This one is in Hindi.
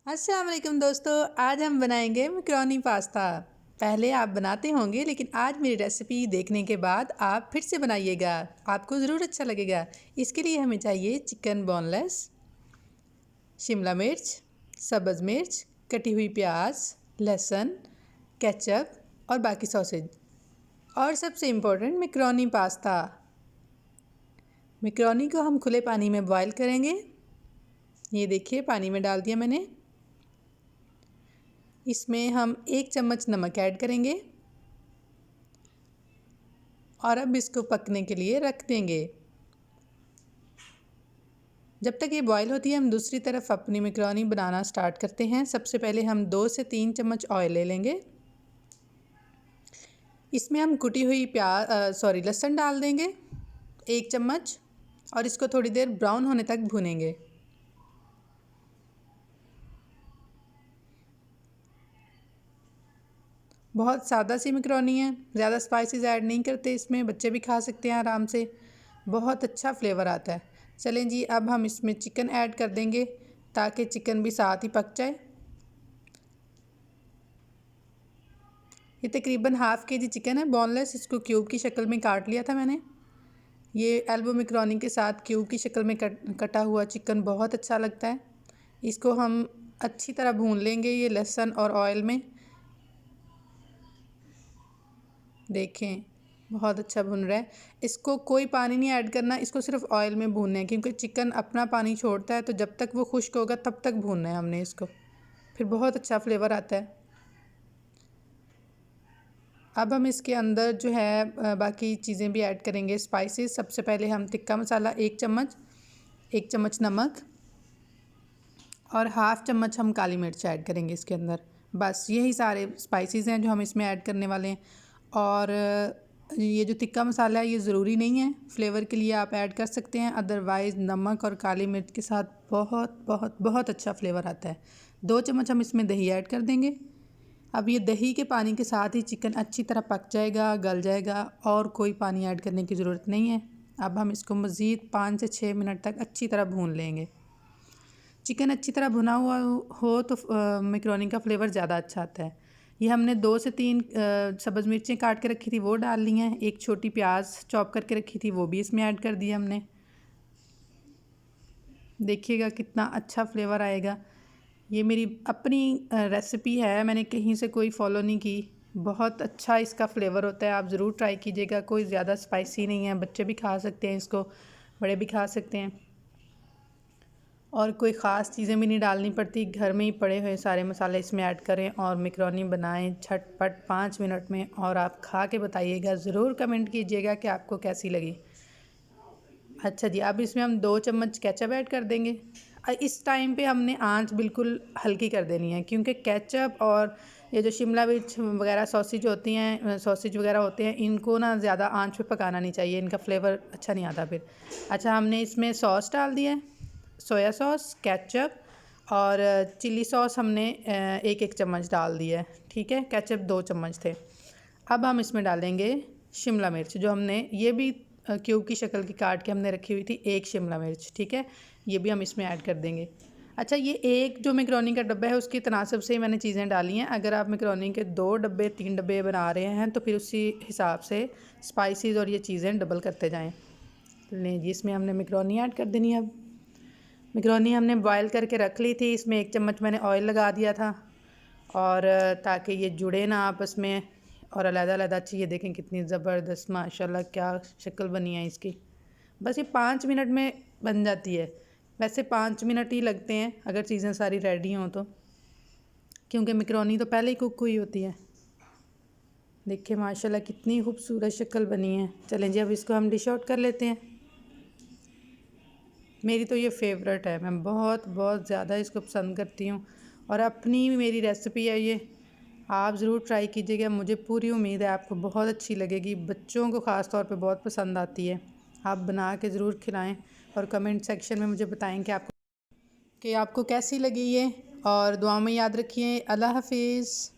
अस्सलाम वालेकुम दोस्तों, आज हम बनाएंगे मैकरोनी पास्ता। पहले आप बनाते होंगे लेकिन आज मेरी रेसिपी देखने के बाद आप फिर से बनाइएगा, आपको ज़रूर अच्छा लगेगा। इसके लिए हमें चाहिए चिकन बोनलेस, शिमला मिर्च, सब्ज़ मिर्च, कटी हुई प्याज, लहसुन, केचप और बाकी सॉसेज। और सबसे इम्पोर्टेंट मैकरोनी पास्ता। मैकरोनी को हम खुले पानी में बॉईल करेंगे। ये देखिए पानी में डाल दिया मैंने। इसमें हम 1 चम्मच नमक ऐड करेंगे और अब इसको पकने के लिए रख देंगे। जब तक ये बॉईल होती है हम दूसरी तरफ अपनी मैकरोनी बनाना स्टार्ट करते हैं। सबसे पहले हम 2 से 3 चम्मच ऑयल ले लेंगे। इसमें हम कुटी हुई लहसुन डाल देंगे 1 चम्मच और इसको थोड़ी देर ब्राउन होने तक भूनेंगे। बहुत सादा सी मैकरोनी है, ज़्यादा स्पाइसेस ऐड नहीं करते इसमें, बच्चे भी खा सकते हैं आराम से, बहुत अच्छा फ्लेवर आता है। चलें जी, अब हम इसमें चिकन ऐड कर देंगे ताकि चिकन भी साथ ही पक जाए। ये तकरीबन हाफ़ केजी चिकन है बोनलेस, इसको क्यूब की शक्ल में काट लिया था मैंने। ये एल्बो मैकरोनी के साथ क्यूब की शक्ल में कटा हुआ चिकन बहुत अच्छा लगता है। इसको हम अच्छी तरह भून लेंगे ये लहसुन और ऑयल में। देखें बहुत अच्छा भुन रहा है। इसको कोई पानी नहीं ऐड करना, इसको सिर्फ ऑयल में भूनना है क्योंकि चिकन अपना पानी छोड़ता है, तो जब तक वो खुश्क होगा तब तक भूनना है हमने इसको, फिर बहुत अच्छा फ्लेवर आता है। अब हम इसके अंदर जो है बाकी चीज़ें भी ऐड करेंगे, स्पाइसेस। सबसे पहले हम टिक्का मसाला 1 चम्मच, 1 चम्मच नमक और हाफ़ चम्मच हम काली मिर्च ऐड करेंगे इसके अंदर। बस यही सारे स्पाइसेस हैं जो हम इसमें ऐड करने वाले हैं। और ये जो टिक्का मसाला है ये ज़रूरी नहीं है, फ्लेवर के लिए आप ऐड कर सकते हैं, अदरवाइज़ नमक और काली मिर्च के साथ बहुत बहुत बहुत अच्छा फ्लेवर आता है। 2 चम्मच हम इसमें दही ऐड कर देंगे। अब ये दही के पानी के साथ ही चिकन अच्छी तरह पक जाएगा, गल जाएगा और कोई पानी ऐड करने की ज़रूरत नहीं है। अब हम इसको मज़ीद 5 से 6 मिनट तक अच्छी तरह भून लेंगे। चिकन अच्छी तरह भुना हुआ हो तो मैकरोनी का फ्लेवर ज़्यादा अच्छा आता है। ये हमने 2 से 3 सब्ज़ मिर्चें काट के रखी थी वो डाल ली हैं। 1 छोटी प्याज चॉप करके रखी थी वो भी इसमें ऐड कर दिया हमने। देखिएगा कितना अच्छा फ्लेवर आएगा। ये मेरी अपनी रेसिपी है, मैंने कहीं से कोई फॉलो नहीं की। बहुत अच्छा इसका फ्लेवर होता है, आप ज़रूर ट्राई कीजिएगा। कोई ज़्यादा स्पाइसी नहीं है, बच्चे भी खा सकते हैं इसको, बड़े भी खा सकते हैं और कोई ख़ास चीज़ें भी नहीं डालनी पड़ती। घर में ही पड़े हुए सारे मसाले इसमें ऐड करें और मैकरोनी बनाएं झटपट 5 मिनट में, और आप खा के बताइएगा, ज़रूर कमेंट कीजिएगा कि आपको कैसी लगी। अच्छा जी, अब इसमें हम 2 चम्मच केचप ऐड कर देंगे। इस टाइम पे हमने आंच बिल्कुल हल्की कर देनी है क्योंकि केचप और ये जो शिमला मिर्च वगैरह सॉसेज वगैरह होते हैं, इनको ना ज़्यादा आंच पे पकाना नहीं चाहिए, इनका फ्लेवर अच्छा नहीं आता फिर। अच्छा, हमने इसमें सॉस डाल दिया है, सोया सॉस, केचप और चिली सॉस हमने 1-1 चम्मच डाल दिया है। ठीक है, केचप 2 चम्मच थे। अब हम इसमें डालेंगे शिमला मिर्च, जो हमने ये भी क्यूब की शक्ल की काट के हमने रखी हुई थी, 1 शिमला मिर्च। ठीक है, ये भी हम इसमें ऐड कर देंगे। अच्छा, ये एक जो मैकरोनी का डब्बा है उसकी तनासब से ही मैंने चीज़ें डाली हैं। अगर आप मैकरोनी के 2 डब्बे 3 डब्बे बना रहे हैं तो फिर उसी हिसाब से स्पाइसेस और ये चीज़ें डबल करते जाएँ। लें जी, इसमें हमने मैकरोनी ऐड कर देनी है। अब मैकरोनी हमने बॉयल करके रख ली थी, इसमें 1 चम्मच मैंने ऑयल लगा दिया था और ताकि ये जुड़े ना आपस में और अलग-अलग अच्छी। ये देखें कितनी ज़बरदस्त माशाल्लाह क्या शक्ल बनी है इसकी। बस ये 5 मिनट में बन जाती है। वैसे 5 मिनट ही लगते हैं अगर चीज़ें सारी रेडी हों तो, क्योंकि मैकरोनी तो पहले ही कुक हुई होती है। देखिए माशाल्लाह कितनी खूबसूरत शक्ल बनी है। चलें जी, अब इसको हम डिश आउट कर लेते हैं। मेरी तो ये फेवरेट है, मैं बहुत बहुत ज़्यादा इसको पसंद करती हूँ और अपनी मेरी रेसिपी है ये, आप ज़रूर ट्राई कीजिएगा। मुझे पूरी उम्मीद है आपको बहुत अच्छी लगेगी, बच्चों को ख़ास तौर पे बहुत पसंद आती है। आप बना के ज़रूर खिलाएं और कमेंट सेक्शन में मुझे बताएं कि आपको कैसी लगी ये, और दुआ में याद रखिए। अल्लाह हाफिज़।